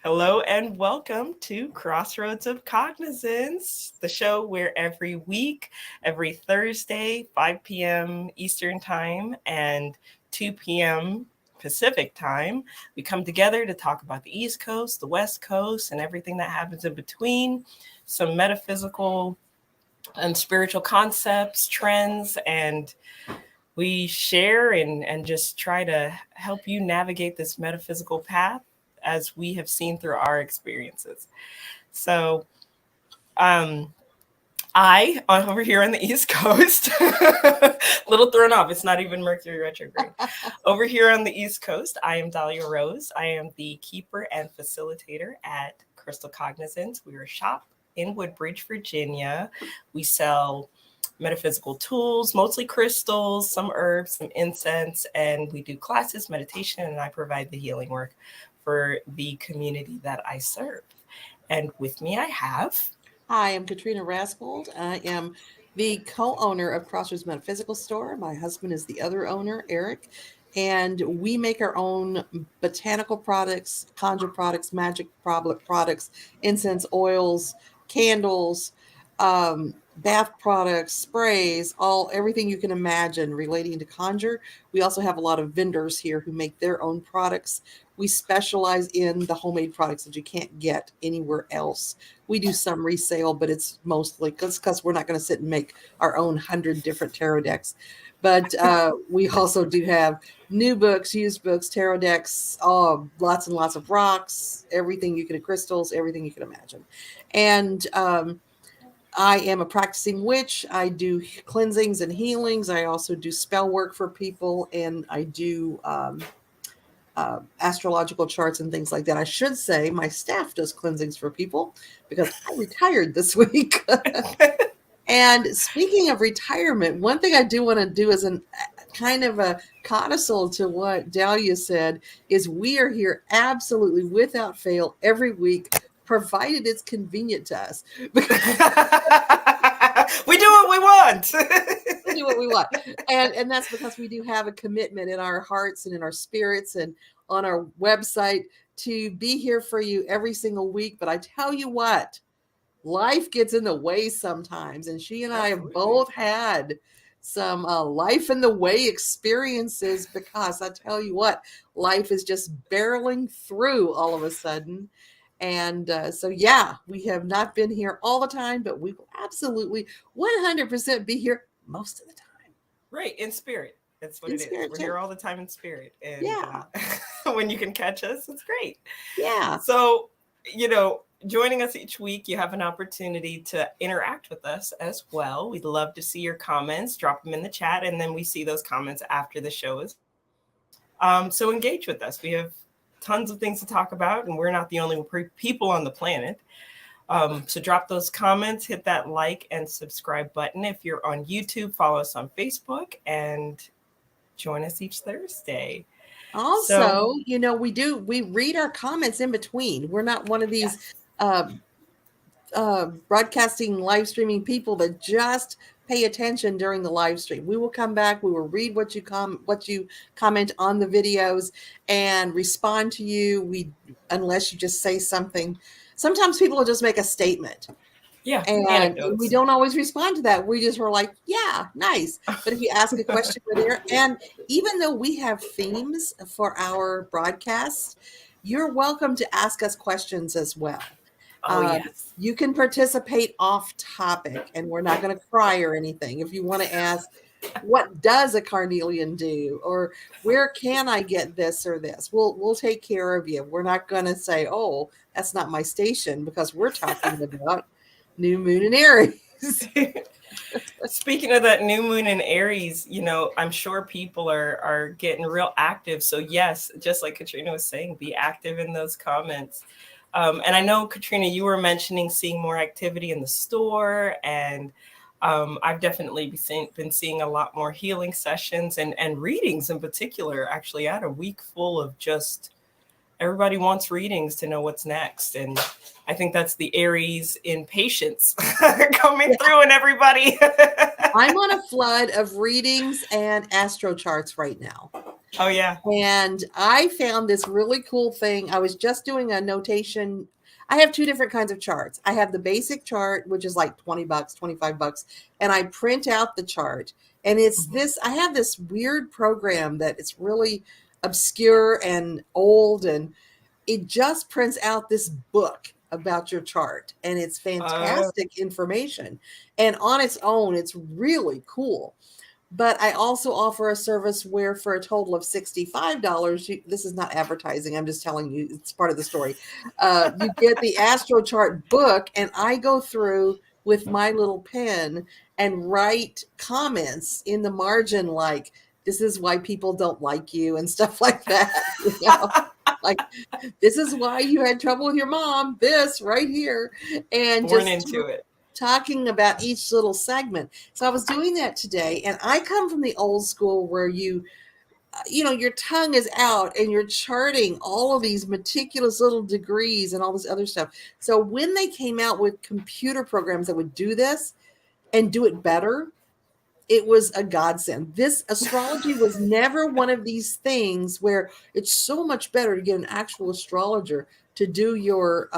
Hello and welcome to Crossroads of Cognizance, the show where every week, every Thursday, 5 p.m. Eastern Time and 2 p.m. Pacific Time, we come together to talk about the East Coast, the West Coast, and everything that happens in between, some metaphysical and spiritual concepts, trends, and we share and just try to help you navigate this metaphysical path as we have seen through our experiences. So, um, I over here on the East Coast, little thrown off. It's not even Mercury retrograde. Over here on the East Coast, I am Dahlia Rose. I am the keeper and facilitator at Crystal Cognizance. We're a shop in Woodbridge, Virginia. We sell metaphysical tools, mostly crystals, some herbs, some incense, and we do classes, meditation, and I provide the healing work for the community that I serve. And with me, I have. Hi, I'm Katrina Raspold. I am the co-owner of Crossroads Metaphysical Store. My husband is the other owner, Eric, and we make our own botanical products, conjure products, magic products, incense oils, candles, bath products, sprays, everything you can imagine relating to conjure. We also have a lot of vendors here who make their own products. We specialize in the homemade products that you can't get anywhere else. We do some resale, but it's mostly because we're not going to sit and make our own 100 different tarot decks. But we also do have new books, used books, tarot decks, lots and lots of rocks, everything you can, crystals, everything you can imagine. And I am a practicing witch. I do cleansings and healings. I also do spell work for people, and I do astrological charts and things like that. I should say my staff does cleansings for people because I retired this week. And speaking of retirement, one thing I do want to do as a kind of a codicil to what Dahlia said is we are here absolutely without fail every week, provided it's convenient to us. We do what we want. We do what we want. And that's because we do have a commitment in our hearts and in our spirits and on our website to be here for you every single week. But I tell you what, life gets in the way sometimes. And she and I have both had some life in the way experiences because I tell you what, life is just barreling through all of a sudden. And so, yeah, we have not been here all the time, but we will absolutely 100% be here most of the time. Right, in spirit. That's what it is. We're too. Here all the time in spirit. And yeah. When you can catch us, it's great. Yeah. So, joining us each week, you have an opportunity to interact with us as well. We'd love to see your comments. Drop them in the chat, and then we see those comments after the show is. So engage with us. We have tons of things to talk about, and we're not the only people on the planet. So drop those comments, hit that like and subscribe button. If you're on YouTube, follow us on Facebook, and join us each Thursday. Also, we read our comments in between. We're not one of these broadcasting, live streaming people that just pay attention during the live stream. We will come back. We will read what you comment on the videos and respond to you. Unless you just say something. Sometimes people will just make a statement. Yeah. And we don't always respond to that. We just were like, yeah, nice. But if you ask a question, we're there. And even though we have themes for our broadcasts, you're welcome to ask us questions as well. Yes. You can participate off topic, and we're not going to cry or anything. If you want to ask, what does a carnelian do? Or where can I get this or this? We'll take care of you. We're not going to say, oh, that's not my station, because we're talking about new moon in Aries. Speaking of that new moon in Aries, I'm sure people are getting real active. So yes, just like Katrina was saying, be active in those comments. And I know, Katrina, you were mentioning seeing more activity in the store, and I've definitely been seeing a lot more healing sessions and readings in particular. Actually, I had a week full of just everybody wants readings to know what's next. And I think that's the Aries impatience coming through in everybody. I'm on a flood of readings and astro charts right now. Oh, yeah. And I found this really cool thing. I was just doing a notation. I have two different kinds of charts. I have the basic chart, which is like $20, $25, and I print out the chart. And it's this, I have this weird program that it's really obscure and old, and it just prints out this book about your chart. And it's fantastic information. And on its own, it's really cool. But I also offer a service where for a total of $65, this is not advertising, I'm just telling you, it's part of the story. You get the Astro Chart book, and I go through with my little pen and write comments in the margin like, this is why people don't like you and stuff like that. You know? Like, this is why you had trouble with your mom, this right here. And born just into it. Talking about each little segment. So I was doing that today, and I come from the old school where you know, your tongue is out and you're charting all of these meticulous little degrees and all this other stuff. So when they came out with computer programs that would do this and do it better, it was a godsend. This astrology was never one of these things where it's so much better to get an actual astrologer to do your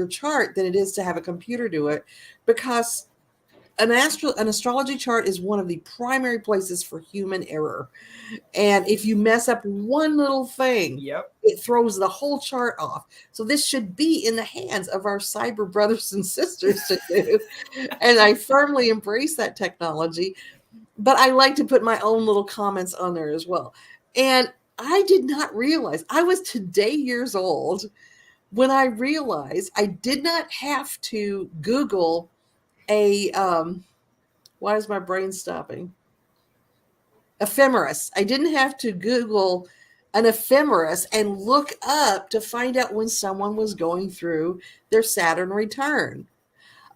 chart than it is to have a computer do it, because an astrology chart is one of the primary places for human error. And if you mess up one little thing, it throws the whole chart off. So this should be in the hands of our cyber brothers and sisters to do. And I firmly embrace that technology. But I like to put my own little comments on there as well. And I did not realize, I was today years old when I realized I did not have to Google a, why is my brain stopping? Ephemeris. I didn't have to Google an ephemeris and look up to find out when someone was going through their Saturn return.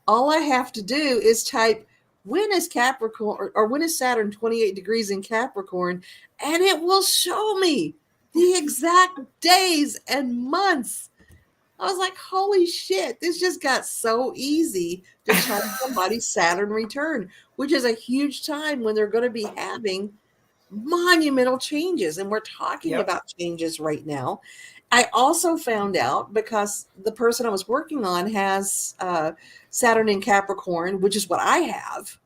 All I have to do is type, when is Capricorn, or when is Saturn 28 degrees in Capricorn, and it will show me the exact days and months. I was like, holy shit, this just got so easy to chart somebody's Saturn return, which is a huge time when they're going to be having monumental changes. And we're talking about changes right now. I also found out, because the person I was working on has Saturn in Capricorn, which is what I have,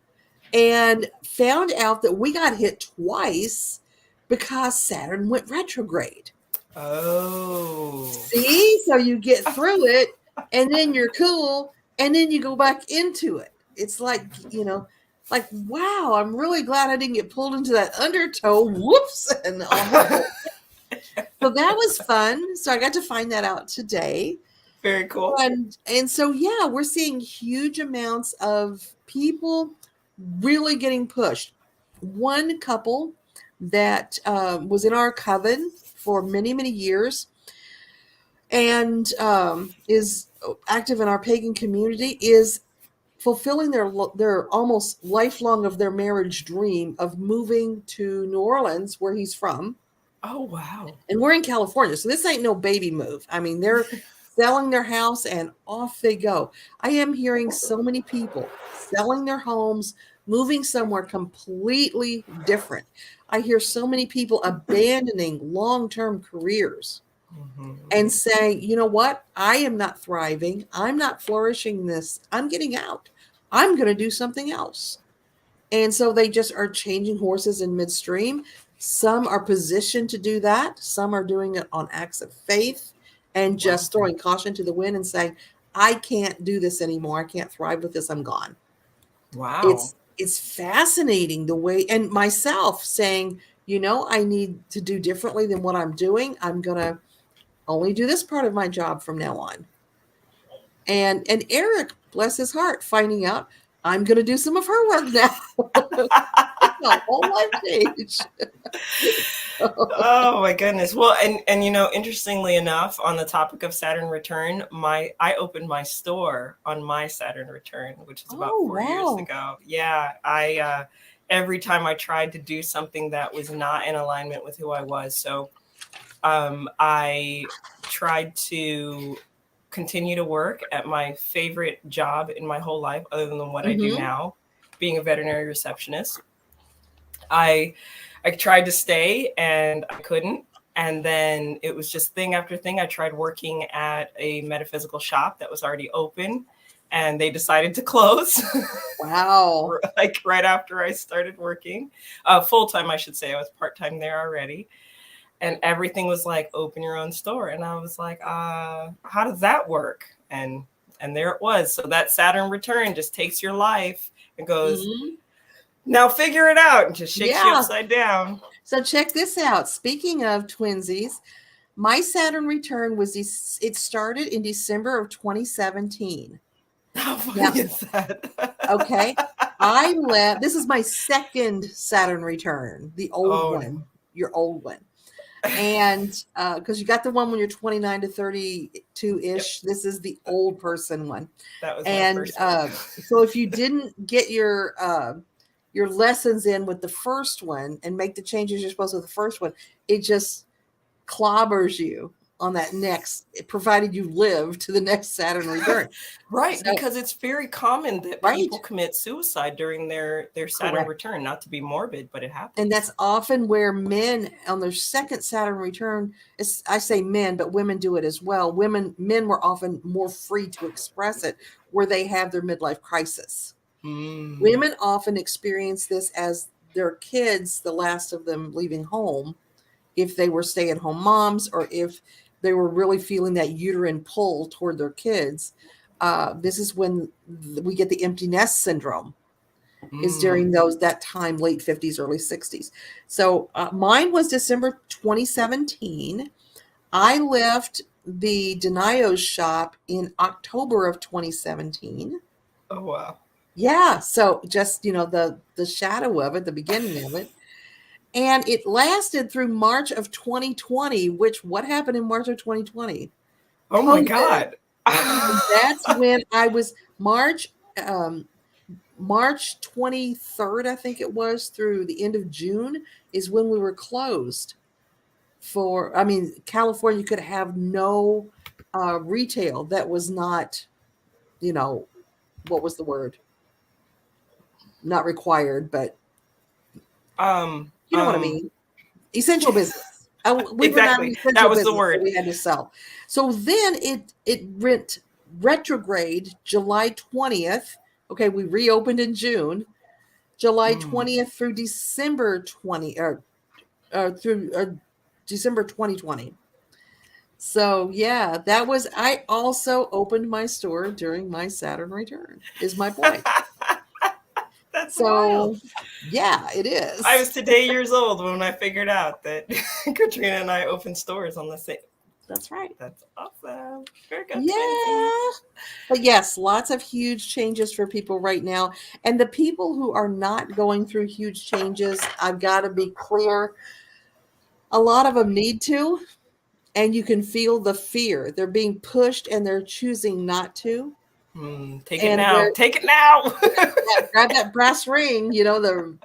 and found out that we got hit twice because Saturn went retrograde. Oh. See? So you get through it, and then you're cool, and then you go back into it. It's like, you know, like, wow, I'm really glad I didn't get pulled into that undertow. Whoops. And so that was fun. So I got to find that out today. Very cool. And so, yeah, we're seeing huge amounts of people really getting pushed. One couple that was in our coven for many, many years and is active in our pagan community is fulfilling their almost lifelong of their marriage dream of moving to New Orleans, where he's from. Oh, wow. And we're in California, so this ain't no baby move. I mean, they're selling their house and off they go. I am hearing so many people selling their homes, moving somewhere completely different. I hear so many people abandoning long-term careers and saying, you know what? I am not thriving. I'm not flourishing this. I'm getting out. I'm going to do something else. And so they just are changing horses in midstream. Some are positioned to do that. Some are doing it on acts of faith and just throwing caution to the wind and saying, I can't do this anymore. I can't thrive with this. I'm gone. Wow. It's fascinating the way, and myself saying, you know, I need to do differently than what I'm doing. I'm going to only do this part of my job from now on. And Eric, bless his heart, finding out I'm going to do some of her work now. It's a whole life change. Oh my goodness. Well, and you know, interestingly enough, on the topic of Saturn return, I opened my store on my Saturn return, which is about 4 years ago. Yeah, I every time I tried to do something that was not in alignment with who I was. So I tried to continue to work at my favorite job in my whole life, other than what I do Mm-hmm. now, being a veterinary receptionist. I I tried to stay and I couldn't. And then it was just thing after thing. I tried working at a metaphysical shop that was already open, and they decided to close. Wow. Like right after I started working, full time, I should say. I was part time there already, and everything was like open your own store, and I was like, how does that work? And there it was. So that Saturn return just takes your life and goes, Mm-hmm. now figure it out, and just shakes you Yeah. upside down. So check this out. Speaking of twinsies, my Saturn return it started in December of 2017. How funny Now, is that? okay, I left. This is my second Saturn return, the old Oh one, no. your old one. And because you got the one when you're 29 to 32 Yep. ish, this is the old person one. That was my And first one. so if you didn't get your lessons in with the first one and make the changes you're supposed to with the first one, it just clobbers you on that next, provided you live to the next Saturn return. Right, So, because it's very common that right, people commit suicide during their Saturn correct. return. Not to be morbid, but it And happens. that's often where men on their second Saturn return, I say men, but women do it as well. Men were often more free to express it where they have their midlife crisis. Mm. Women often experience this as their kids, the last of them leaving home, if they were stay-at-home moms or if they were really feeling that uterine pull toward their kids. This is when we get the empty nest syndrome, is during Mm. that time, late 50s, early 60s. So mine was December 2017. I left the Denio's shop in October of 2017. Oh wow. Yeah, so just the shadow of it, the beginning of it. And it lasted through March of 2020, which what happened in March of 2020? Oh my COVID. God. And that's when I was um, March 23rd, I think it was, through the end of June is when we were closed for, I mean, California could have no retail that was not, what was the word? Not required, but um you know what I um mean? Essential business. We were not an exactly. That essential was the business, so word. we had to sell. So then it went retrograde July 20th. Okay, we reopened in June. July Mm. 20th through December 20 or through December 2020. So yeah, I also opened my store during my Saturn return, is my point. That's wild. So yeah, it I is. was today years old when I figured out that Katrina and I opened stores on the same. That's right. That's awesome. Virgo twinsies. Yeah. But yes, lots of huge changes for people right now. And the people who are not going through huge changes, I've got to be clear, a lot of them need to. And you can feel the fear. They're being pushed and they're choosing not to. Take it And now. Take it now. grab that brass ring, the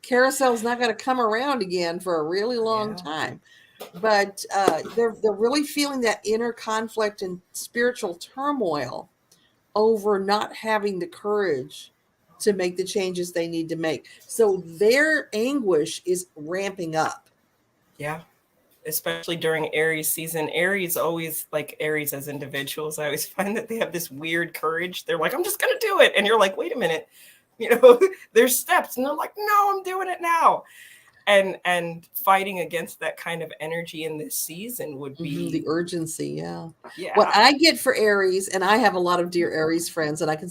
carousel's not going to come around again for a really long Yeah. time. But they're really feeling that inner conflict and spiritual turmoil over not having the courage to make the changes they need to make. So their anguish is ramping up. Yeah. Especially during Aries season. Aries always, like Aries as individuals, I always find that they have this weird courage. They're like, I'm just going to do it. And you're like, wait a minute. There's steps. And they're like, no, I'm doing it now. And fighting against that kind of energy in this season would The be, urgency, yeah. What yeah. I get for Aries, and I have a lot of dear Aries friends, and I can,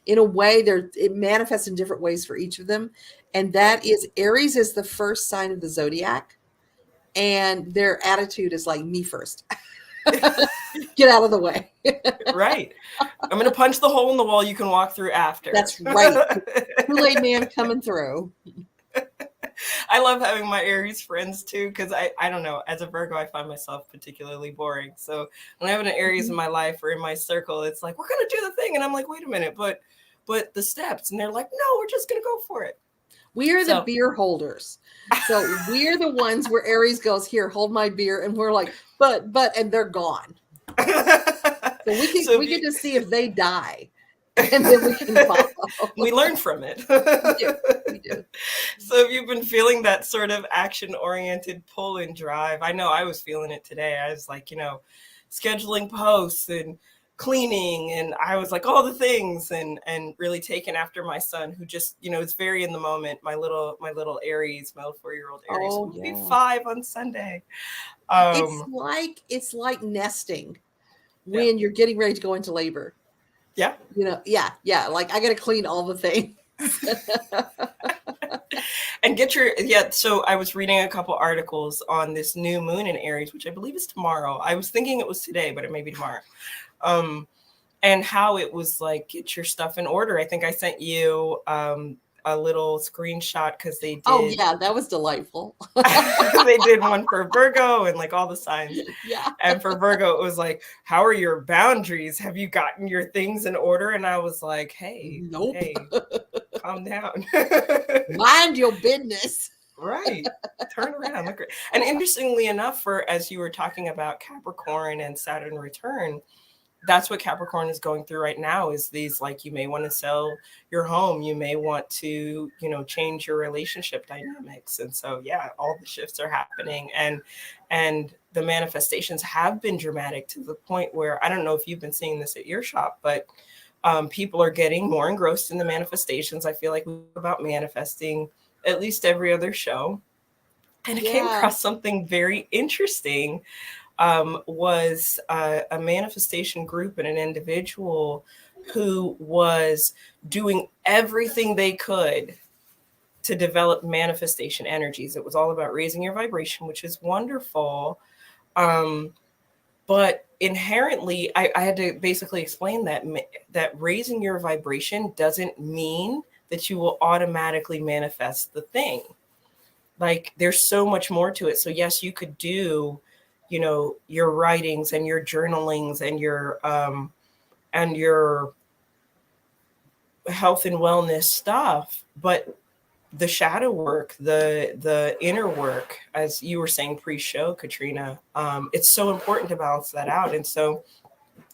in a way, it manifests in different ways for each of them. And that is Aries is the first sign of the zodiac, and their attitude is like, me first. Get out of the way. Right. I'm going to punch the hole in the wall you can walk through after. That's right. Kool-Aid man coming through. I love having my Aries friends too, because I don't know, as a Virgo, I find myself particularly boring. So when I have an Aries in my life or in my circle, it's like, we're going to do the thing. And I'm like, wait a minute, but the steps. And they're like, no, we're just going to go for it. We are the So beer holders. So we're the ones where Aries goes, here, hold my beer. And we're like, but, and they're gone. So so if we get you to see if they die, and then we can follow. we learn from it. We do. We do. So if you've been feeling that sort of action oriented pull and drive, I know I was feeling it today. I was like, scheduling posts and cleaning, and I was like all the things, and really taken after my son, who just, is very in the moment. My little Aries, my little 4-year-old Aries, who Oh will be yeah. 5 on Sunday. It's Um like nesting yeah. when you're getting ready to go into labor. Yeah. Yeah. Like I got to clean all the things. And so I was reading a couple articles on this new moon in Aries, which I believe is tomorrow. I was thinking it was today, but it may be tomorrow. And how it was like, get your stuff in order. I think I sent you a little screenshot, because they Oh did yeah, that was delightful. they did one for Virgo, and like all the signs. Yeah. And for Virgo, it was like, how are your boundaries? Have you gotten your things in order? And I was like, hey, Nope. calm down. Mind your business. Right. Turn around. Look. And interestingly enough, as you were talking about Capricorn and Saturn return, that's what Capricorn is going through right now, is these, like, you may want to sell your home, you may want to, change your relationship dynamics. And so, yeah, all the shifts are happening, and the manifestations have been dramatic, to the point where, I don't know if you've been seeing this at your shop, but people are getting more engrossed in the manifestations. I feel like we talk about manifesting at least every other show. And I came Yeah. across something very interesting. Was a manifestation group and an individual who was doing everything they could to develop manifestation energies. It was all about raising your vibration, which is wonderful. But inherently, I had to basically explain that raising your vibration doesn't mean that you will automatically manifest the thing. Like, there's so much more to it. So yes, you could do, your writings and your journalings and your health and wellness stuff, but the shadow work, the inner work, as you were saying pre-show, Katrina, it's so important to balance that out. And so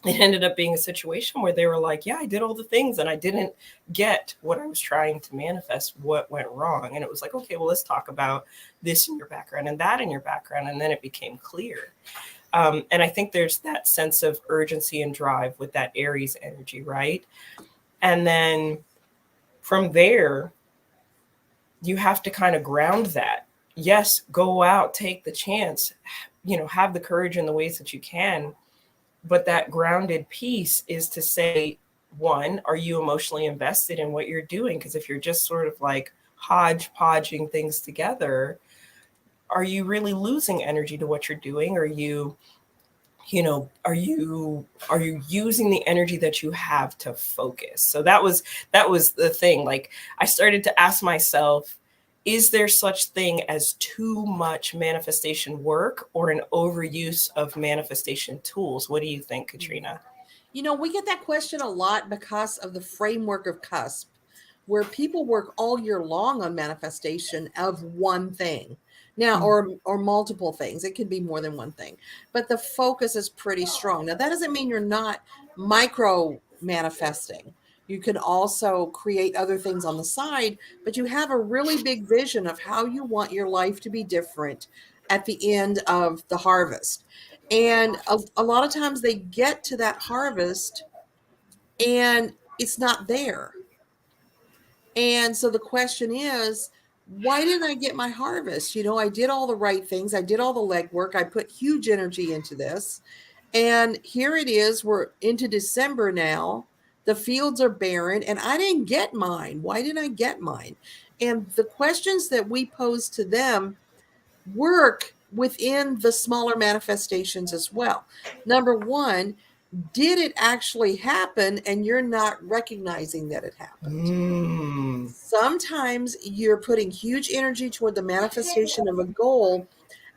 it ended up being a situation where they were like, yeah, I did all the things and I didn't get what I was trying to manifest. What went wrong? And it was like, okay, well, let's talk about this in your background and that in your background. And then it became clear. And I think there's that sense of urgency and drive with that Aries energy, right? And then from there, you have to kind of ground that. Yes, go out, take the chance, have the courage in the ways that you can. But that grounded piece is to say, one, are you emotionally invested in what you're doing? Because if you're just sort of like hodgepodging things together, are you really losing energy to what you're doing? Are you using the energy that you have to focus? So that was the thing. Like, I started to ask myself, is there such thing as too much manifestation work, or an overuse of manifestation tools? What do you think, Katrina? We get that question a lot because of the framework of cusp, where people work all year long on manifestation of one thing. Now, or multiple things. It could be more than one thing, but the focus is pretty strong. Now, that doesn't mean you're not micro manifesting. You can also create other things on the side, but you have a really big vision of how you want your life to be different at the end of the harvest. And a lot of times they get to that harvest and it's not there. And so the question is, why didn't I get my harvest? I did all the right things. I did all the legwork. I put huge energy into this. And here it is. We're into December now. The fields are barren and I didn't get mine. Why didn't I get mine? And the questions that we pose to them work within the smaller manifestations as well. Number one, did it actually happen and you're not recognizing that it happened? Mm. Sometimes you're putting huge energy toward the manifestation of a goal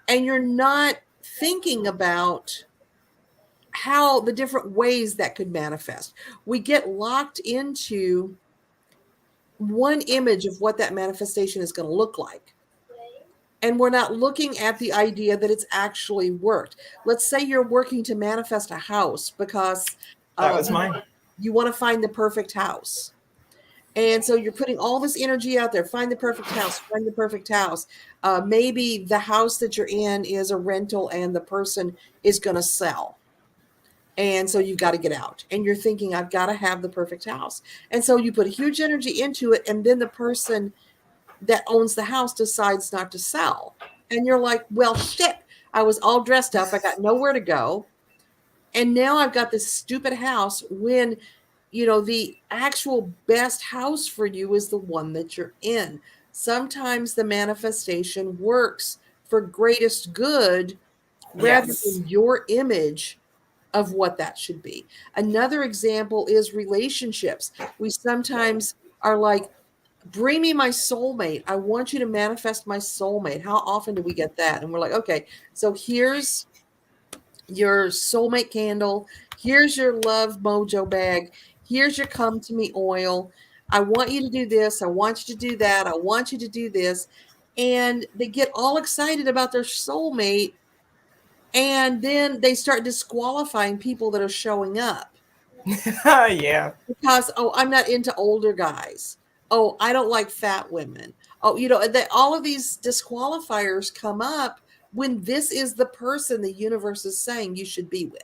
and you're not thinking about how the different ways that could manifest. We get locked into one image of what that manifestation is going to look like. And we're not looking at the idea that it's actually worked. Let's say you're working to manifest a house because That was mine. you want to find the perfect house. And so you're putting all this energy out there. Find the perfect house. Find the perfect house. Maybe the house that you're in is a rental and the person is going to sell. And so you've got to get out. And you're thinking, I've got to have the perfect house. And so you put a huge energy into it. And then the person that owns the house decides not to sell. And you're like, well, shit. I was all dressed up. I got nowhere to go. And now I've got this stupid house when, the actual best house for you is the one that you're in. Sometimes the manifestation works for greatest good rather Yes. than your image of what that should be. Another example is relationships. We sometimes are like, bring me my soulmate. I want you to manifest my soulmate. How often do we get that? And we're like, okay, so here's your soulmate candle. Here's your love mojo bag. Here's your come to me oil. I want you to do this. I want you to do that. I want you to do this. And they get all excited about their soulmate. And then they start disqualifying people that are showing up Yeah. because, oh, I'm not into older guys. Oh, I don't like fat women. Oh, all of these disqualifiers come up when this is the person the universe is saying you should be with.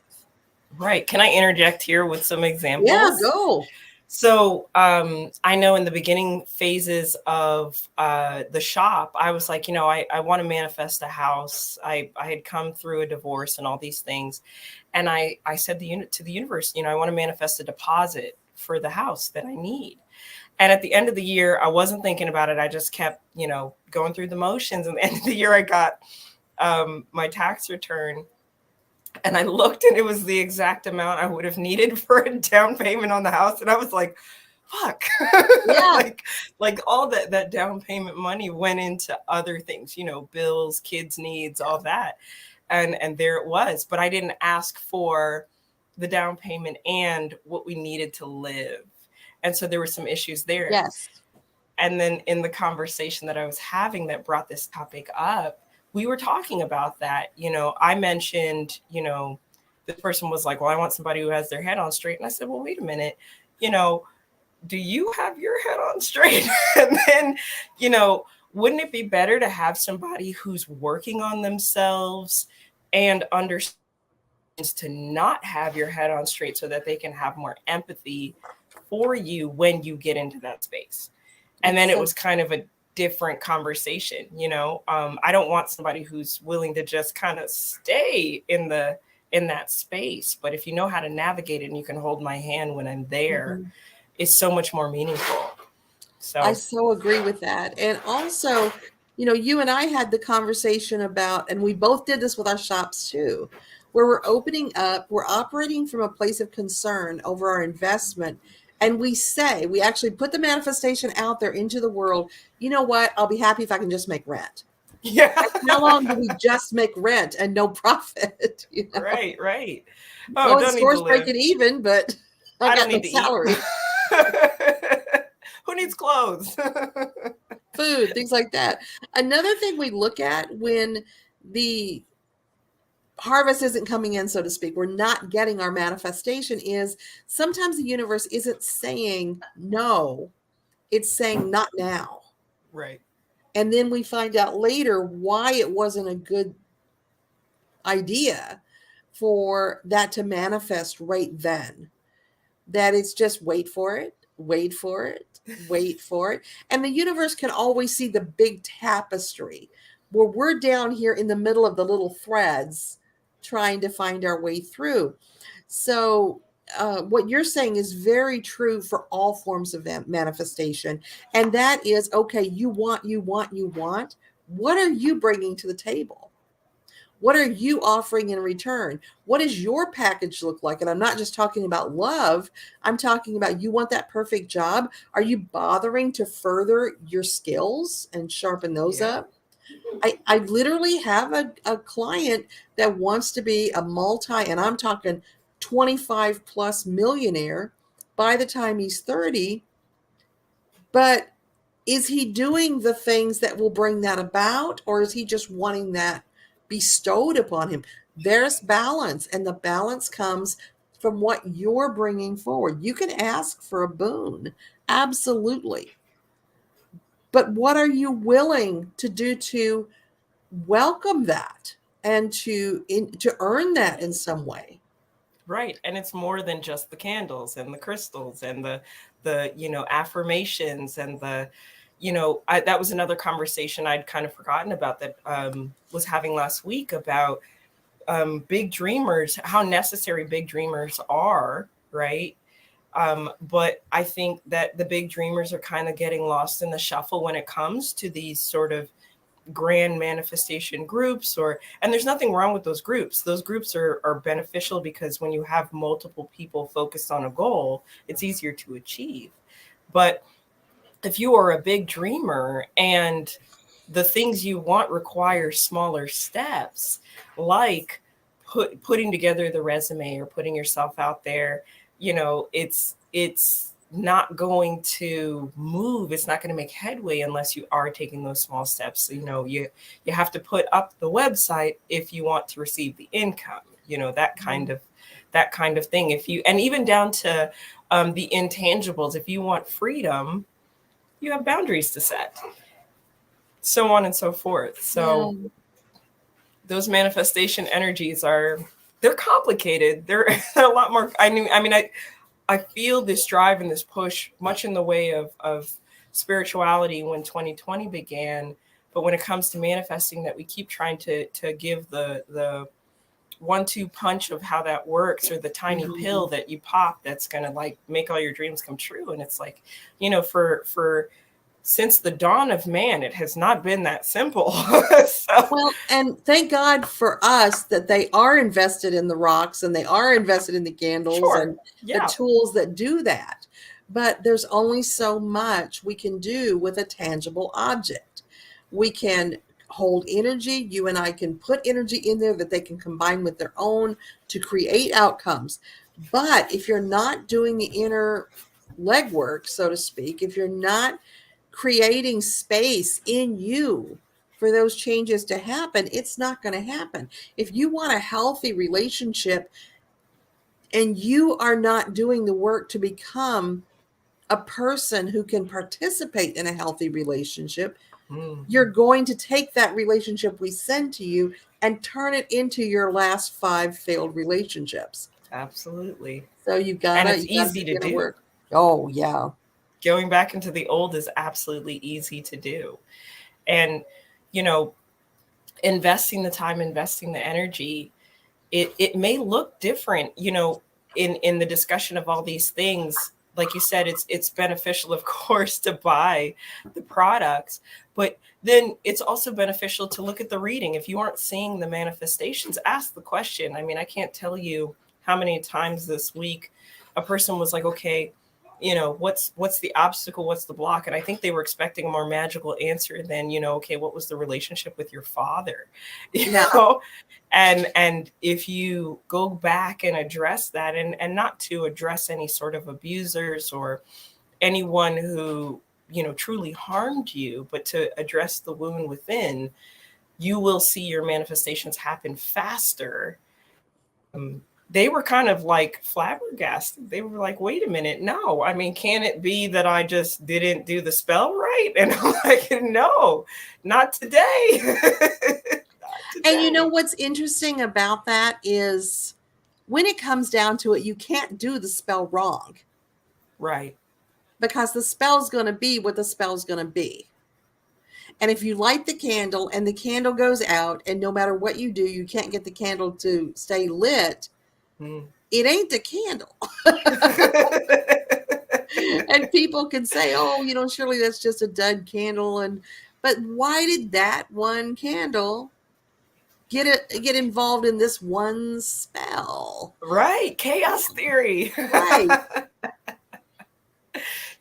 Right. Can I interject here with some Yeah, examples? go. So I know in the beginning phases of the shop, I was like, I want to manifest a house. I had come through a divorce and all these things. And I said to the universe, I want to manifest a deposit for the house that I need. And at the end of the year, I wasn't thinking about it. I just kept, going through the motions. And at the end of the year, I got my tax return. And I looked and it was the exact amount I would have needed for a down payment on the house. And I was like, fuck. Yeah. like all that down payment money went into other things, bills, kids' needs, all that. And there it was. But I didn't ask for the down payment and what we needed to live. And so there were some issues there. Yes. And then in the conversation that I was having that brought this topic up, we were talking about that. I mentioned, this person was like, well, I want somebody who has their head on straight. And I said, well, wait a minute, do you have your head on straight? And then, wouldn't it be better to have somebody who's working on themselves and understands to not have your head on straight so that they can have more empathy for you when you get into that space? And then it was kind of a different conversation. I don't want somebody who's willing to just kind of stay in that space. But if you know how to navigate it and you can hold my hand when I'm there, it's so much more meaningful. So I so agree with that. And also, you and I had the conversation about, and we both did this with our shops too, where we're opening up, we're operating from a place of concern over our investment. And we actually put the manifestation out there into the world. You know what? I'll be happy if I can just make rent. yeah. How long do we just make rent and no profit? Right. Oh, the store's breaking even, but I got no salary. Who needs clothes? Food, things like that. Another thing we look at when the harvest isn't coming in, so to speak, we're not getting our manifestation, is sometimes the universe isn't saying no, it's saying not now. Right. And then we find out later why it wasn't a good idea for that to manifest right then. That it's just wait for it. And the universe can always see the big tapestry where we're down here in the middle of the little threads trying to find our way through. So what you're saying is very true for all forms of manifestation. And that is, okay, you want. What are you bringing to the table? What are you offering in return? What does your package look like? And I'm not just talking about love. I'm talking about, you want that perfect job. Are you bothering to further your skills and sharpen those up? I literally have a client that wants to be a and I'm talking 25 plus millionaire by the time he's 30. But is he doing the things that will bring that about, or is he just wanting that bestowed upon him? There's balance, and the balance comes from what you're bringing forward. You can ask for a boon, absolutely. But what are you willing to do to welcome that and to earn that in some way? Right. And it's more than just the candles and the crystals and the affirmations and that was another conversation I'd kind of forgotten about that was having last week about big dreamers, how necessary big dreamers are, right? But I think that the big dreamers are kind of getting lost in the shuffle when it comes to these sort of grand manifestation groups, and there's nothing wrong with those groups. Those groups are beneficial because when you have multiple people focused on a goal, it's easier to achieve. But if you are a big dreamer and the things you want require smaller steps, like putting together the resume or putting yourself out there, it's not going to move. It's not going to make headway unless you are taking those small steps. You have to put up the website if you want to receive the income, that kind of thing. And even down to the intangibles, if you want freedom, you have boundaries to set, so on and so forth. So those manifestation energies they're complicated. They're a lot more. I feel this drive and this push much in the way of spirituality when 2020 began. But when it comes to manifesting, that we keep trying to give the 1-2 punch of how that works, or the tiny pill that you pop that's going to like make all your dreams come true. And it's like, for since the dawn of man, it has not been that simple. Well, and thank God for us that they are invested in the rocks and they are invested in the candles and the tools that do that. But there's only so much we can do with a tangible object. We can hold energy. You and I can put energy in there that they can combine with their own to create outcomes. But if you're not doing the inner legwork, so to speak, if you're not creating space in you for those changes to happen, it's not going to happen. If you want a healthy relationship and you are not doing the work to become a person who can participate in a healthy relationship, you're going to take that relationship we send to you and turn it into your last 5 failed relationships. Absolutely. So you've got it's easy to do. Work. Oh, yeah. Going back into the old is absolutely easy to do. And, investing the time, investing the energy, it may look different, in the discussion of all these things. Like you said, it's beneficial, of course, to buy the products, but then it's also beneficial to look at the reading. If you aren't seeing the manifestations, ask the question. I mean, I can't tell you how many times this week a person was like, okay, what's the obstacle? What's the block? And I think they were expecting a more magical answer than, okay, what was the relationship with your father? And if you go back and address that, and not to address any sort of abusers or anyone who, truly harmed you, but to address the wound within, you will see your manifestations happen faster. They were kind of like flabbergasted. They were like, wait a minute, no. I mean, can it be that I just didn't do the spell right? And I'm like, no, not today. And you know what's interesting about that is when it comes down to it, you can't do the spell wrong. Right. Because the spell's going to be what the spell's going to be. And if you light the candle and the candle goes out, and no matter what you do, you can't get the candle to stay lit, it ain't the candle. And people can say, oh, surely that's just a dud candle. But why did that one candle get involved in this one spell? Right. Chaos theory. Right.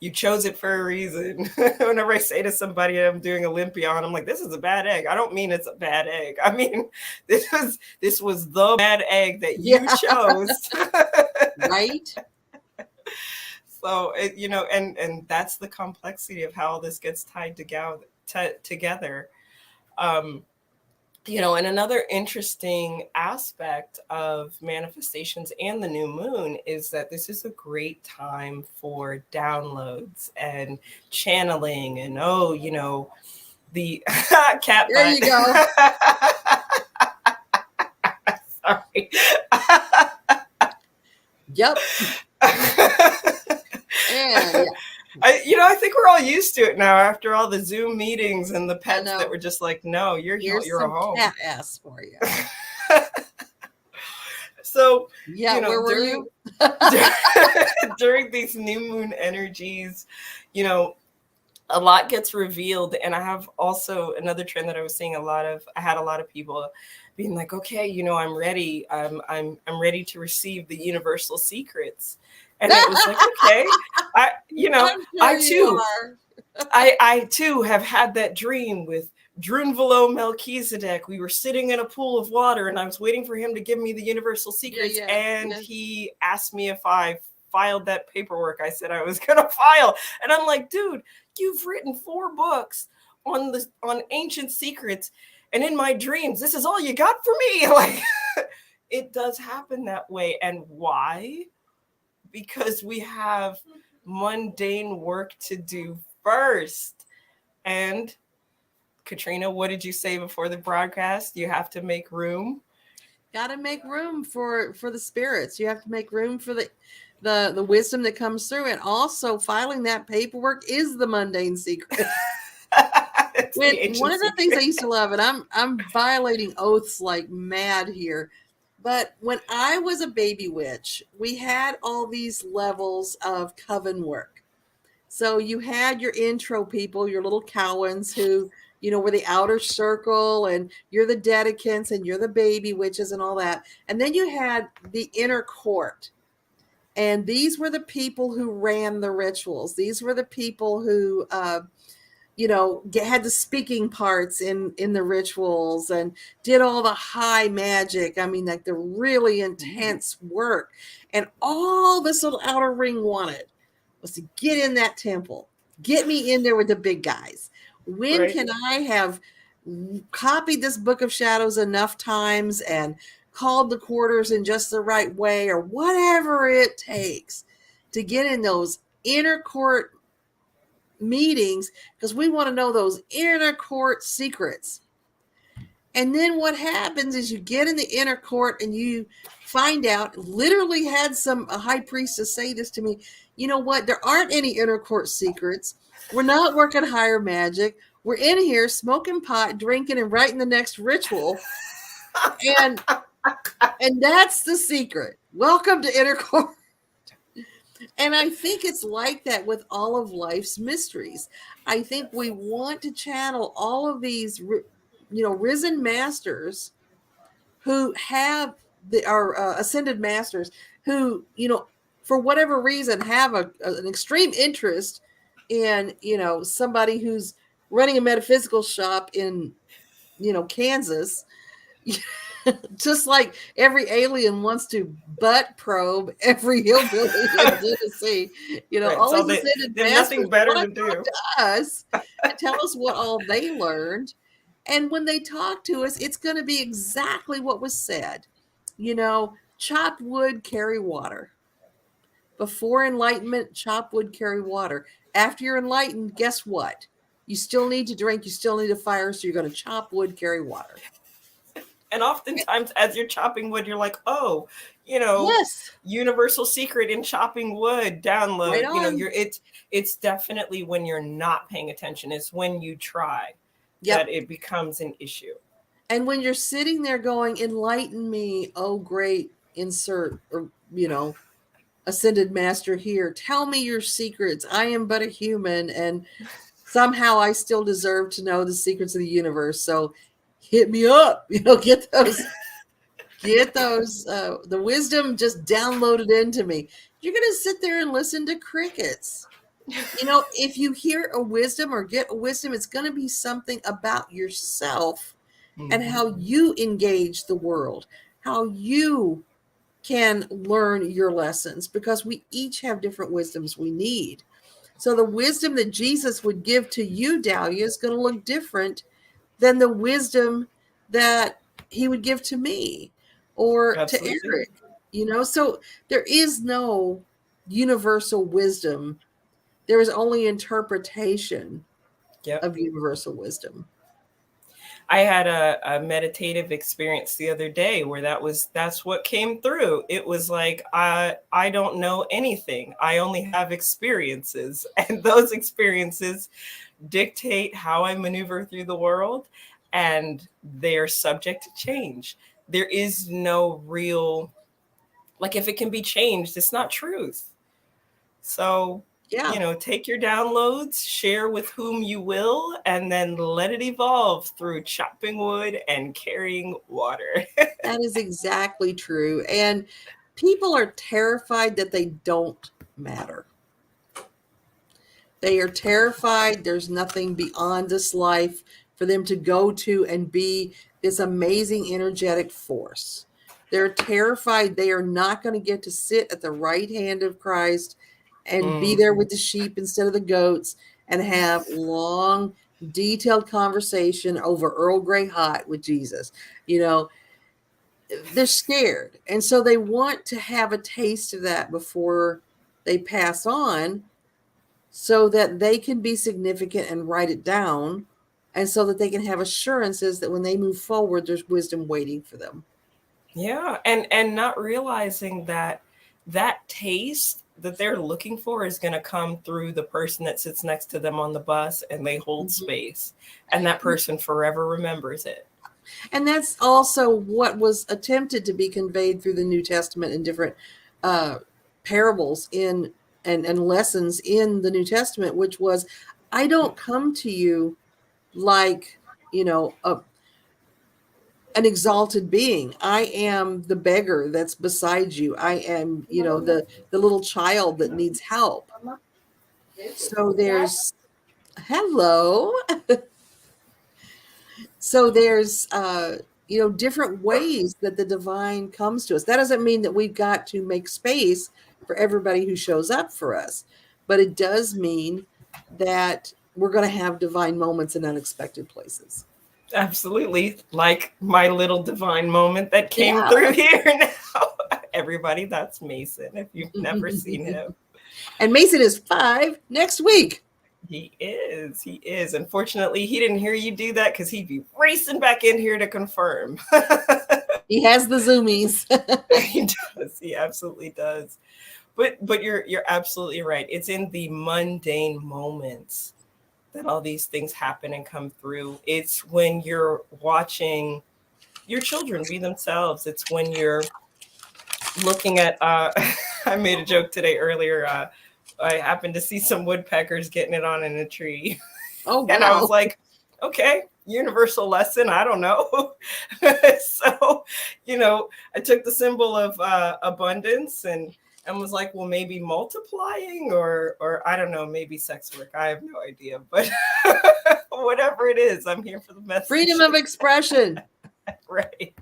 You chose it for a reason. Whenever I say to somebody I'm doing Olympion, I'm like, this is a bad egg. I don't mean it's a bad egg. I mean, this was the bad egg that you chose. Right. So and that's the complexity of how all this gets tied together. Um, and another interesting aspect of manifestations and the new moon is that this is a great time for downloads and channeling and the cat There butt. you go. Sorry. Yep. And yeah, I think we're all used to it now after all the Zoom meetings and the I pets that know. were just like, no, Here's you're a some home. cat ass for you. So, Yeah, where were during you? during these new moon energies, you know, a lot gets revealed. And I have also another trend that I was seeing I had a lot of people being like, okay, I'm ready. I'm ready to receive the universal secrets. And it was like, okay, I, I'm I sure you too, are. I too have had that dream with Drunvalo Melchizedek. We were sitting in a pool of water and I was waiting for him to give me the universal Yeah, secrets. yeah, And yeah. he asked me if I filed that paperwork I said I was going to file. And I'm like, dude, you've written 4 books on ancient secrets. And in my dreams, this is all you got for me. Like, it does happen that way. And why? Because we have mundane work to do first. And Katrina, what did you say before the broadcast? You have to make room. Got to make room for the spirits. You have to make room for the wisdom that comes through, and also filing that paperwork is the mundane secret. It's When the one ancient of the things I secret. used to love, and I'm violating oaths like mad here, but when I was a baby witch, we had all these levels of coven work. So you had your intro people, your little cowens who, were the outer circle, and you're the dedicants and you're the baby witches and all that. And then you had the inner court. And these were the people who ran the rituals. These were the people who, had the speaking parts in the rituals and did all the high magic. I mean, like the really intense work. And all this little outer ring wanted was to get in that temple, get me in there with the big guys. When Right. can I have copied this book of shadows enough times and called the quarters in just the right way, or whatever it takes to get in those inner court meetings, because we want to know those inner court secrets. And then what happens is you get in the inner court and you find out, literally had a high priestess say this to me, you know what, there aren't any inner court secrets. We're not working higher magic. We're in here smoking pot, drinking, and writing the next ritual. And that's the secret. Welcome to inner court. And I think it's like that with all of life's mysteries. I think we want to channel all of these, risen masters who have our ascended masters who, for whatever reason, have an extreme interest in, somebody who's running a metaphysical shop in, Kansas. Just like every alien wants to butt probe every hillbilly in Tennessee, Right. all So these they, ascended they have masters nothing better to want to talk do. to us and tell us what all they learned. And when they talk to us, it's going to be exactly what was said. Chop wood, carry water. Before enlightenment, chop wood, carry water. After you're enlightened, guess what? You still need to drink, you still need a fire, so you're going to chop wood, carry water. And oftentimes, as you're chopping wood, you're like, oh, Yes, universal secret in chopping wood right download. on. It's definitely when you're not paying attention. It's when you try that Yep. it becomes an issue. And when you're sitting there going, enlighten me, oh great, insert, or, ascended master here, tell me your secrets. I am but a human, and somehow I still deserve to know the secrets of the universe. So hit me up, get those, the wisdom just downloaded into me. You're going to sit there and listen to crickets. If you hear a wisdom or get a wisdom, it's going to be something about yourself and how you engage the world, how you can learn your lessons, because we each have different wisdoms we need. So the wisdom that Jesus would give to you, Dahlia, is going to look different than the wisdom that he would give to me or to Absolutely. Eric. So there is no universal wisdom. There is only interpretation Yep. of universal wisdom. I had a meditative experience the other day where that's what came through. It was like I don't know anything. I only have experiences, and those experiences dictate how I maneuver through the world, and they're subject to change. There is no real, like, if it can be changed, it's not truth. So, Yeah, take your downloads, share with whom you will, and then let it evolve through chopping wood and carrying water. that is exactly true. And people are terrified that they don't matter. They are terrified there's nothing beyond this life for them to go to and be this amazing energetic force. They're terrified they are not going to get to sit at the right hand of Christ and be Mm, there with the sheep instead of the goats and have long, detailed conversation over Earl Grey hot with Jesus. You know, they're scared. And so they want to have a taste of that before they pass on, so that they can be significant and write it down, and so that they can have assurances that when they move forward, there's wisdom waiting for them. yeah, and not realizing that that taste that they're looking for is going to come through the person that sits next to them on the bus, and they hold space, and that person forever remembers it. And that's also what was attempted to be conveyed through the New Testament in different uh, parables and lessons in the New Testament, which was, I don't come to you like, an exalted being. I am the beggar that's beside you. I am, the little child that needs help. So there's hello. So there's different ways that the divine comes to us. That doesn't mean that we've got to make space for everybody who shows up for us, but it does mean that we're going to have divine moments in unexpected places. Absolutely, like my little divine moment that came Yeah. through here now. Everybody, that's Mason. If you've never seen him, And Mason is 5 next week. he is. He is. Unfortunately, he didn't hear you do that because he'd be racing back in here to confirm. He has the zoomies. He does. He absolutely does. But you're absolutely right. It's in the mundane moments that all these things happen and come through. It's when you're watching your children be themselves. It's when you're looking at I made a joke today earlier. I happened to see some woodpeckers getting it on in a tree. Oh, wow. And I was like, okay, universal lesson. I don't know. So, I took the symbol of abundance and was like, well, maybe multiplying or I don't know, maybe sex work. I have no idea. But whatever it is, I'm here for the message. Freedom of expression. Right.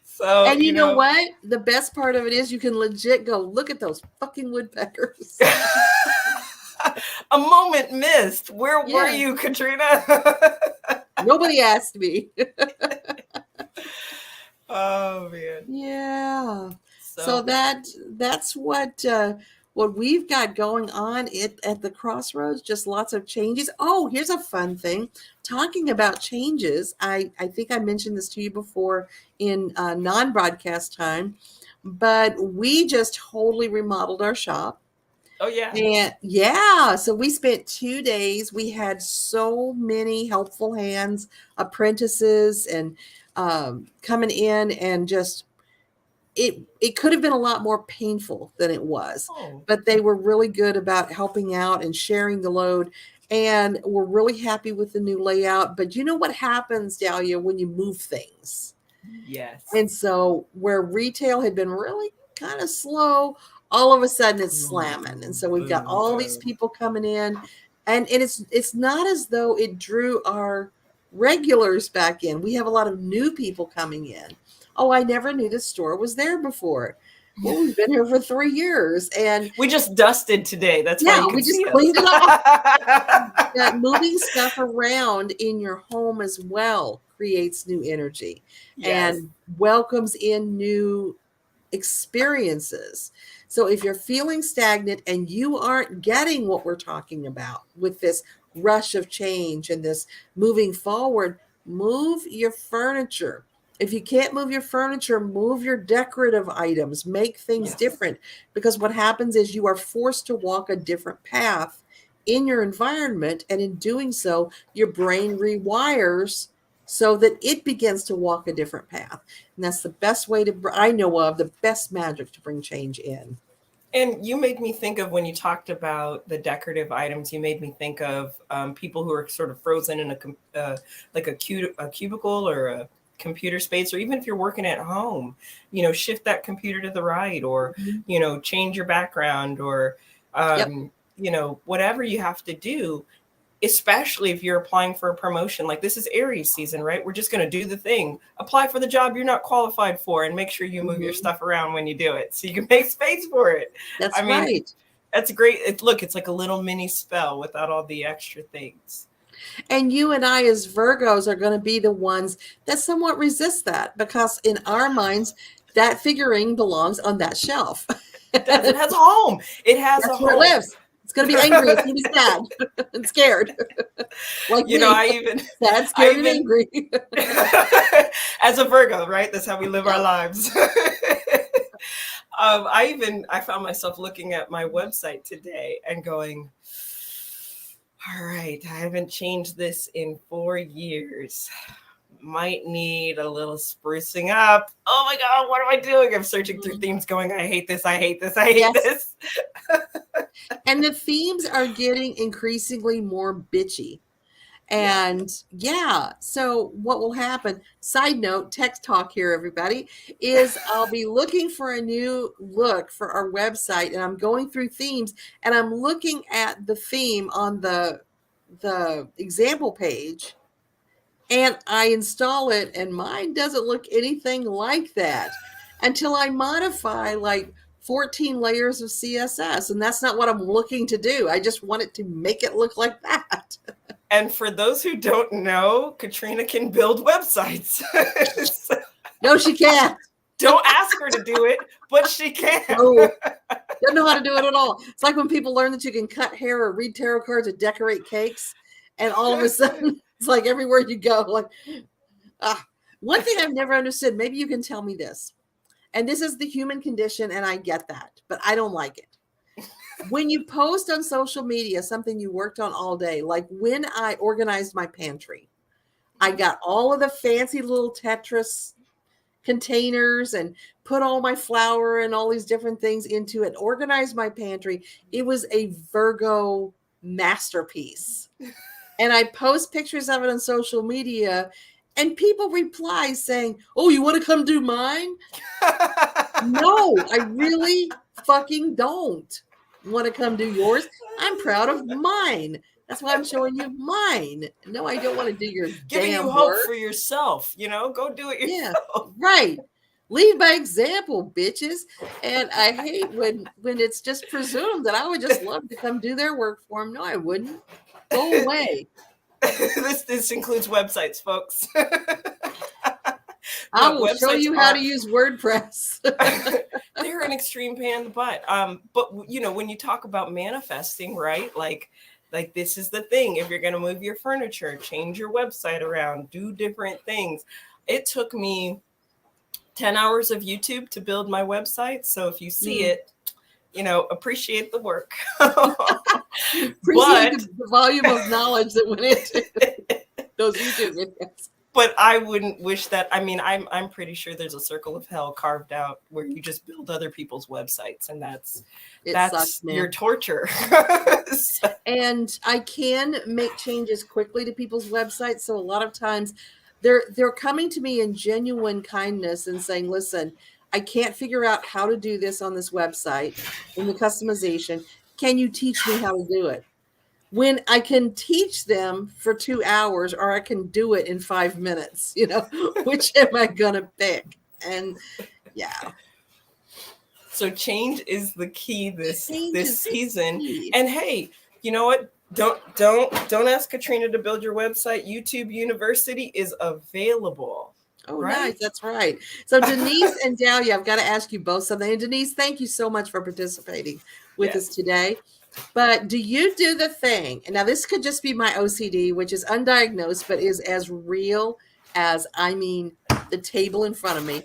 So, and you know what? The best part of it is you can legit go, look at those fucking woodpeckers. A moment missed. Where were you, Katrina? Nobody asked me. Oh, man. Yeah. So that's what we've got going on at the Crossroads. Just lots of changes. Oh, here's a fun thing. Talking about changes, I think I mentioned this to you before in non-broadcast time, but we just totally remodeled our shop. Oh, yeah. And yeah, so we spent 2 days. We had so many helpful hands, apprentices, and coming in, and just it could have been a lot more painful than it was. Oh. But they were really good about helping out and sharing the load. And we're really happy with the new layout. But you know what happens, Dahlia, when you move things? Yes. And so where retail had been really kind of slow, all of a sudden it's slamming. And so we've got all these people coming in, and it's not as though it drew our regulars back in. We have a lot of new people coming in. Oh, I never knew the store was there before. Well, we've been here for 3 years, and We just dusted today. That's why yeah, you we can just see cleaned it off. us. That moving stuff around in your home as well creates new energy Yes. and welcomes in new experiences. So if you're feeling stagnant and you aren't getting what we're talking about with this rush of change and this moving forward, move your furniture. If you can't move your furniture, move your decorative items, make things Yes. different, because what happens is you are forced to walk a different path in your environment. And in doing so, your brain rewires so that it begins to walk a different path. And that's the best way I know of, the best magic to bring change in. And you made me think of, when you talked about the decorative items, you made me think of people who are sort of frozen in like a cubicle or a computer space, or even if you're working at home, shift that computer to the right, or, Mm-hmm. change your background, or, Yep. whatever you have to do, especially if you're applying for a promotion. Like, this is Aries season, right? We're just going to do the thing, apply for the job you're not qualified for, and make sure you move your Mm-hmm. stuff around when you do it so you can make space for it. I That's mean, right. that's great. It's like a little mini spell without all the extra things. And you and I, as Virgos, are going to be the ones that somewhat resist that, because in our minds, that figurine belongs on that shelf. It does. It has a home. It has a That's where it home. lives. It's going to be angry. It's going to be sad and scared. Like me. Sad, I scared, and even, angry. as a Virgo, right? That's how we live our Yep. lives. I found myself looking at my website today and going, all right, I haven't changed this in 4 years. Might need a little sprucing up. Oh my God, what am I doing? I'm searching through themes going, I hate this, I hate this, I hate Yes. this. And the themes are getting increasingly more bitchy. And yeah, so what will happen, side note, text talk here, everybody, is I'll be looking for a new look for our website, and I'm going through themes, and I'm looking at the theme on the example page, and I install it, and mine doesn't look anything like that until I modify like 14 layers of CSS. And that's not what I'm looking to do. I just want it to make it look like that. And for those who don't know, Katrina can build websites. So No, she can't. don't ask her to do it, but she can. No, doesn't know how to do it at all. It's like when people learn that you can cut hair or read tarot cards or decorate cakes, and all of a sudden it's like everywhere you go, like, one thing I've never understood, maybe you can tell me this, and this is the human condition, and I get that, but I don't like it. When you post on social media something you worked on all day, like when I organized my pantry, I got all of the fancy little Tetris containers and put all my flour and all these different things into it, organized my pantry. It was a Virgo masterpiece. And I post pictures of it on social media, and people reply saying, "Oh, you want to come do mine?" No, I really fucking don't want to come do yours. I'm proud of mine. That's why I'm showing you mine. No, I don't want to do your Giving damn you hope work. for yourself, go do it yourself. Yeah, right. Lead by example, bitches. And I hate when it's just presumed that I would just love to come do their work for them. No, I wouldn't. Go away. This includes websites, folks. I will show you how to use WordPress. They're an extreme pain in the butt. But when you talk about manifesting, right? Like this is the thing. If you're going to move your furniture, change your website around, do different things. It took me 10 hours of YouTube to build my website. So if you see it, appreciate the work. Appreciate the volume of knowledge that went into those YouTube videos. But I wouldn't wish that. I mean, I'm pretty sure there's a circle of hell carved out where you just build other people's websites, and that's sucks, your torture. And I can make changes quickly to people's websites. So a lot of times they're coming to me in genuine kindness and saying, "Listen, I can't figure out how to do this on this website in the customization. Can you teach me how to do it?" When I can teach them for 2 hours, or I can do it in 5 minutes, which am I going to pick? And yeah. So change is the key this Change is the season. key. And hey, you know what? Don't ask Katrina to build your website. YouTube University is available. Oh, Right? nice. That's right. So Denise and Dahlia, I've got to ask you both something. And Denise, thank you so much for participating with us today. But do you do the thing? And now this could just be my OCD, which is undiagnosed, but is as real as, I mean, the table in front of me.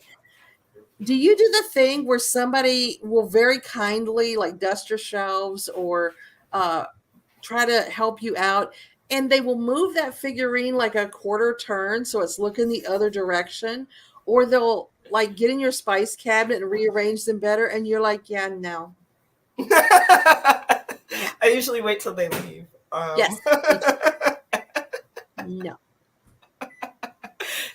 Do you do the thing where somebody will very kindly like dust your shelves or try to help you out, and they will move that figurine like a quarter turn so it's looking the other direction, or they'll like get in your spice cabinet and rearrange them better, and you're like, yeah, no. I usually wait till they leave. Yes. No.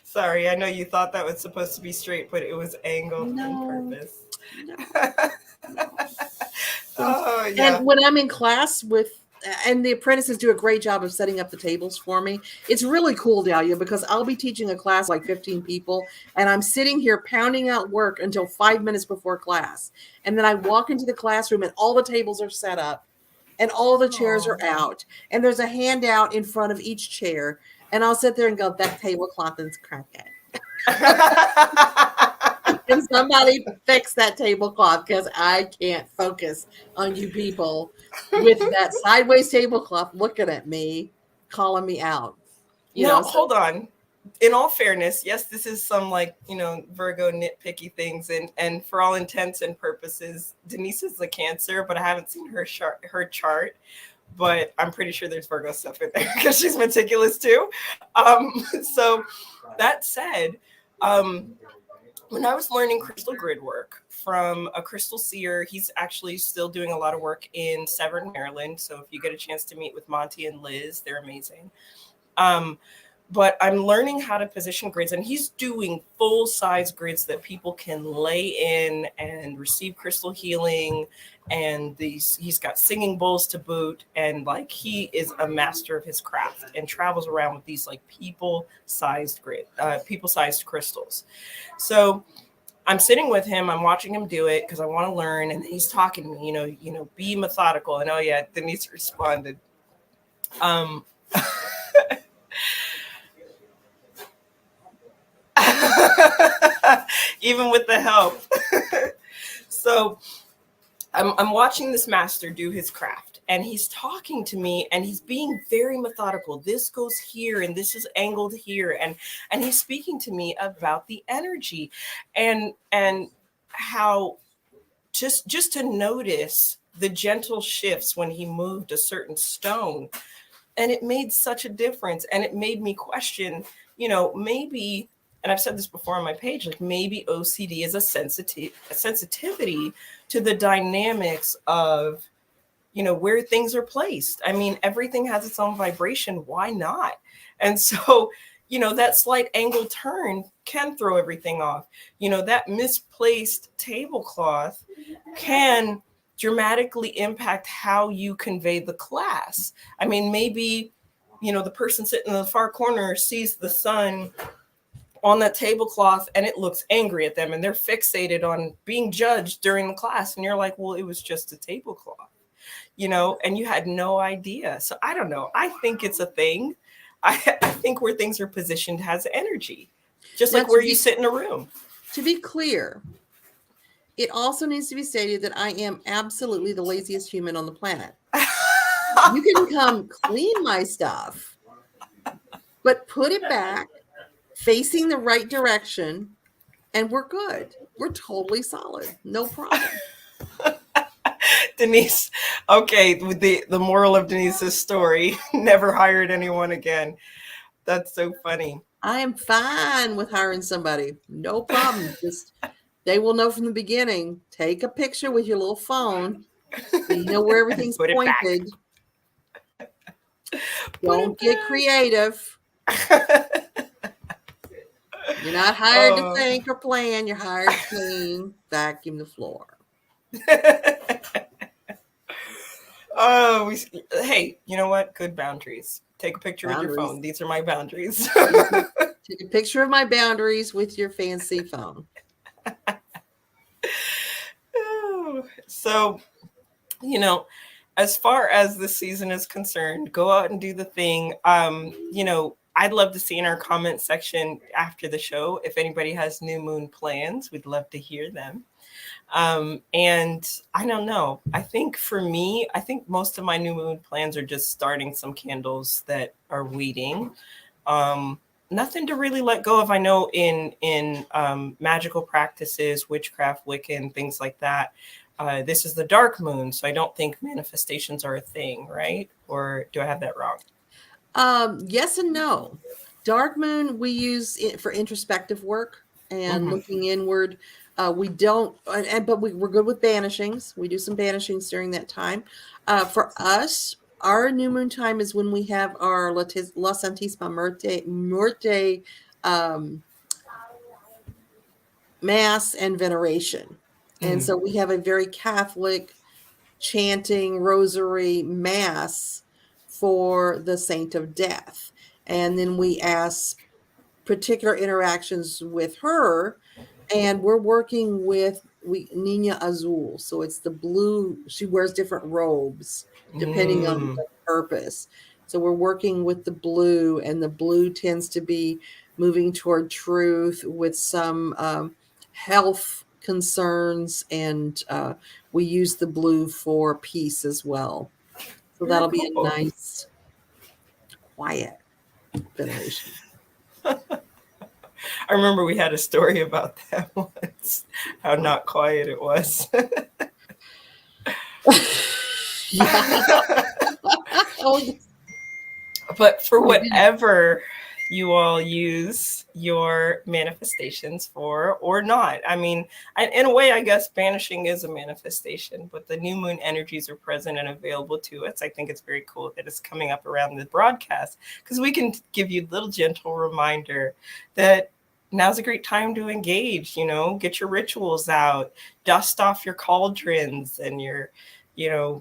Sorry, I know you thought that was supposed to be straight, but it was angled on purpose. No. Oh, yeah. And when I'm in class and the apprentices do a great job of setting up the tables for me. It's really cool, Dahlia, because I'll be teaching a class like 15 people, and I'm sitting here pounding out work until 5 minutes before class. And then I walk into the classroom and all the tables are set up and all the chairs are out. And there's a handout in front of each chair. And I'll sit there and go, that tablecloth is crooked. Can somebody fix that tablecloth, because I can't focus on you people with that sideways tablecloth looking at me, calling me out. Hold on. In all fairness, yes, this is some Virgo nitpicky things, and for all intents and purposes, Denise is a Cancer, but I haven't seen her chart. But I'm pretty sure there's Virgo stuff in there because she's meticulous too. So that said, when I was learning crystal grid work from a crystal seer, he's actually still doing a lot of work in Severn, Maryland. So if you get a chance to meet with Monty and Liz, they're amazing. But I'm learning how to position grids, and he's doing full size grids that people can lay in and receive crystal healing. And he's got singing bowls to boot. And he is a master of his craft and travels around with these people-sized crystals. So I'm sitting with him, I'm watching him do it because I want to learn. And he's talking to me, be methodical. And Denise responded. Even with the help. So I'm watching this master do his craft, and he's talking to me, and he's being very methodical. This goes here, and this is angled here, and he's speaking to me about the energy, and how just to notice the gentle shifts when he moved a certain stone, and it made such a difference, and it made me question, maybe. And I've said this before on my page, maybe OCD is a sensitivity to the dynamics of, where things are placed. I mean, everything has its own vibration. Why not? And so, that slight angle turn can throw everything off. That misplaced tablecloth can dramatically impact how you convey the class. I mean, maybe, the person sitting in the far corner sees the sun on that tablecloth and it looks angry at them, and they're fixated on being judged during the class, and you're like, well, it was just a tablecloth, and you had no idea. So I don't know, I think it's a thing. I think where things are positioned has energy, just like where you sit in a room. To be clear, it also needs to be stated that I am absolutely the laziest human on the planet. You can come clean my stuff, but put it back facing the right direction, and we're good. We're totally solid. No problem. Denise, okay, the moral of Denise's story, never hired anyone again. That's so funny. I am fine with hiring somebody. No problem. Just they will know from the beginning. Take a picture with your little phone so you know where everything's pointed. Don't get creative. You're not hired to think or plan. You're hired to clean, vacuum the floor. Hey, you know what? Good boundaries. Take a picture with your phone. These are my boundaries. Take a picture of my boundaries with your fancy phone. So, you know, as far as the season is concerned, go out and do the thing. I'd love to see in our comment section after the show if anybody has new moon plans. We'd love to hear them. And I don't know. I think for me, I think most of my new moon plans are just starting some candles that are waiting. Nothing to really let go of. I know in magical practices, witchcraft, Wiccan, things like that. This is the dark moon, so I don't think manifestations are a thing, right? Or do I have that wrong? Yes and no. Dark moon we use it for introspective work and looking inward. We don't, but we're good with banishings. We do some banishings during that time. For us, our new moon time is when we have our La Santísima Muerte Mass and veneration. And so we have a very Catholic chanting rosary mass for the Saint of Death. And then we ask particular interactions with her, and we're working with Niña Azul. So it's the blue. She wears different robes depending on the purpose. So we're working with the blue, and the blue tends to be moving toward truth with some health concerns, and we use the blue for peace as well. So Very that'll be cool. a nice, quiet veneration. I remember we had a story about that once, how not quiet it was. But for whatever you all use your manifestations for or not, I mean, in a way, I guess banishing is a manifestation, but the new moon energies are present and available to us. I think it's very cool that it's coming up around the broadcast, because we can give you a little gentle reminder that now's a great time to engage, get your rituals out, dust off your cauldrons and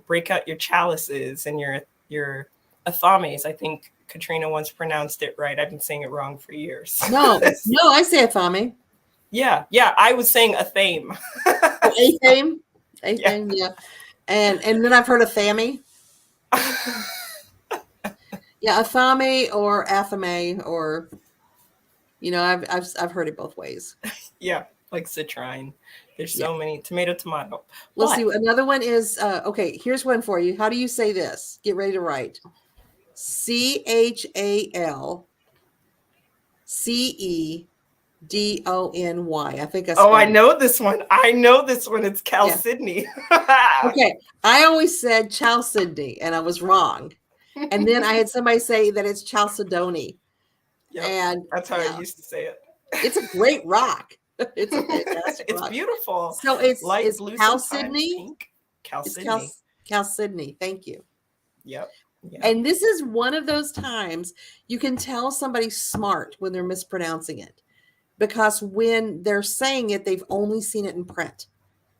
break out your chalices and your athames. I think Katrina once pronounced it right. I've been saying it wrong for years. No, I say athame. Yeah, I was saying athame. Athame, yeah. And then I've heard of thame. Yeah, athame or athame, or I've heard it both ways. Yeah, like citrine. There's so many. Tomato. Let's see. Another one is okay. Here's one for you. How do you say this? Get ready to write. CHALCEDONY. I think that's. I know this one. It's Chalcedony. Okay. I always said Chalcedony, and I was wrong. And then I had somebody say that it's Chalcedony. Yep, and that's how I used to say it. It's a great rock. It's a fantastic It's rock. beautiful. So it's light blue, Chalcedony. Chalcedony. Chalcedony. Thank you. Yep. And this is one of those times you can tell somebody's smart when they're mispronouncing it, because when they're saying it, they've only seen it in print.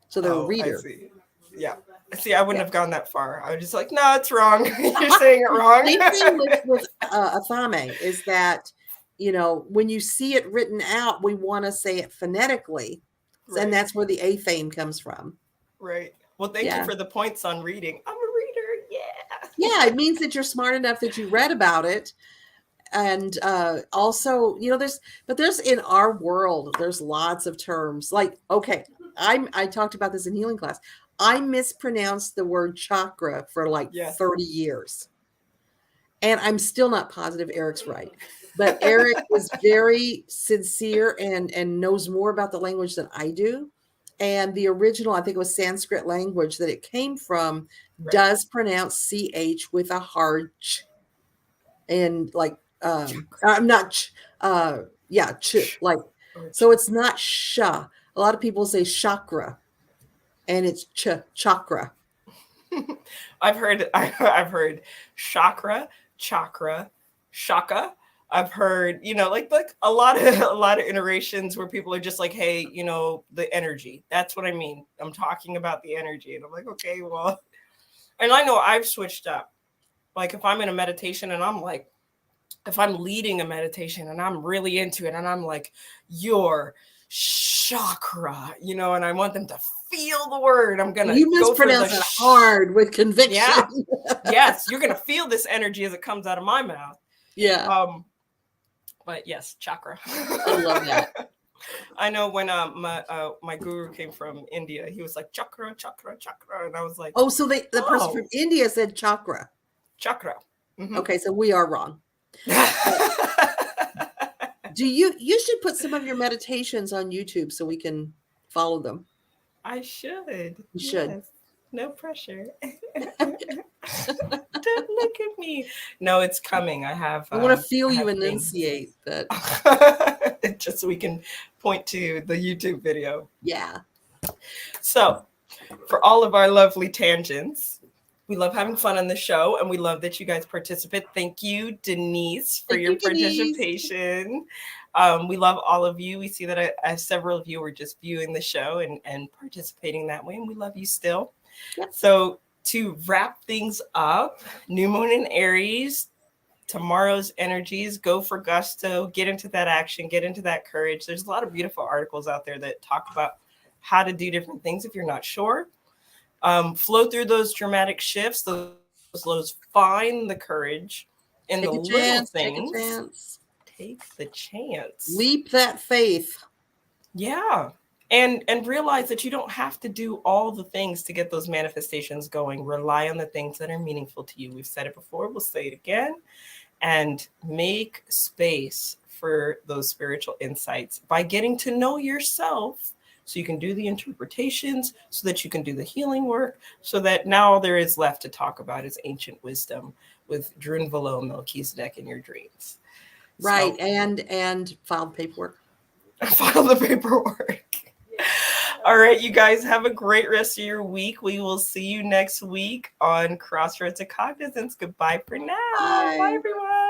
So they're a reader. I see. Yeah. See, I wouldn't have gone that far. I was just like, no, it's wrong. You're saying it wrong. Same thing with athame is that, when you see it written out, we want to say it phonetically. Right. And that's where the athame comes from. Right. Well, thank you for the points on reading. I'm a reader. Yeah. Yeah, it means that you're smart enough that you read about it. And also, there's in our world, there's lots of terms. Like, okay, I talked about this in healing class. I mispronounced the word chakra for 30 years. And I'm still not positive Eric's right. But Eric is very sincere and knows more about the language than I do. And the original, I think it was Sanskrit language that it came from, does pronounce CH with a hard ch. And I'm not ch, so it's not sha. A lot of people say chakra, and it's chakra. I've heard chakra, shaka. I've heard, like a lot of iterations where people are just like, hey, the energy. That's what I mean. I'm talking about the energy. And I'm like, okay, well, and I know I've switched up. Like if I'm in a meditation and I'm like, if I'm leading a meditation and I'm really into it and I'm like, your chakra, and I want them to feel the word. I'm going to You go for the mispronounce it hard with conviction. Yeah. Yes, you're going to feel this energy as it comes out of my mouth. Yeah. But yes, chakra. I love that. I know when my guru came from India, he was like chakra, chakra, chakra, and I was like, oh, so the person from India said chakra. Chakra. Mm-hmm. Okay, so we are wrong. You should put some of your meditations on YouTube so we can follow them. I should. You should. Yes. No pressure. Don't look at me. No, it's coming. I want to feel you enunciate that. Just so we can point to the YouTube video. Yeah. So, for all of our lovely tangents, we love having fun on the show, and we love that you guys participate. Thank you, Denise, for your participation. We love all of you. We see that several of you are just viewing the show and participating that way, and we love you still. Yep. So to wrap things up, new moon in Aries, tomorrow's energies, go for gusto, get into that action, get into that courage. There's a lot of beautiful articles out there that talk about how to do different things if you're not sure. Flow through those dramatic shifts, those lows, find the courage in the little things. Take the chance. Leap that faith. Yeah. And realize that you don't have to do all the things to get those manifestations going. Rely on the things that are meaningful to you. We've said it before, we'll say it again. And make space for those spiritual insights by getting to know yourself, so you can do the interpretations, so that you can do the healing work, so that now all there is left to talk about is ancient wisdom with Drun Velo Melchizedek in your dreams. Right. So, and file the paperwork. File the paperwork. All right, you guys have a great rest of your week. We will see you next week on Crossroads of Cognizance. Goodbye for now. Bye everyone.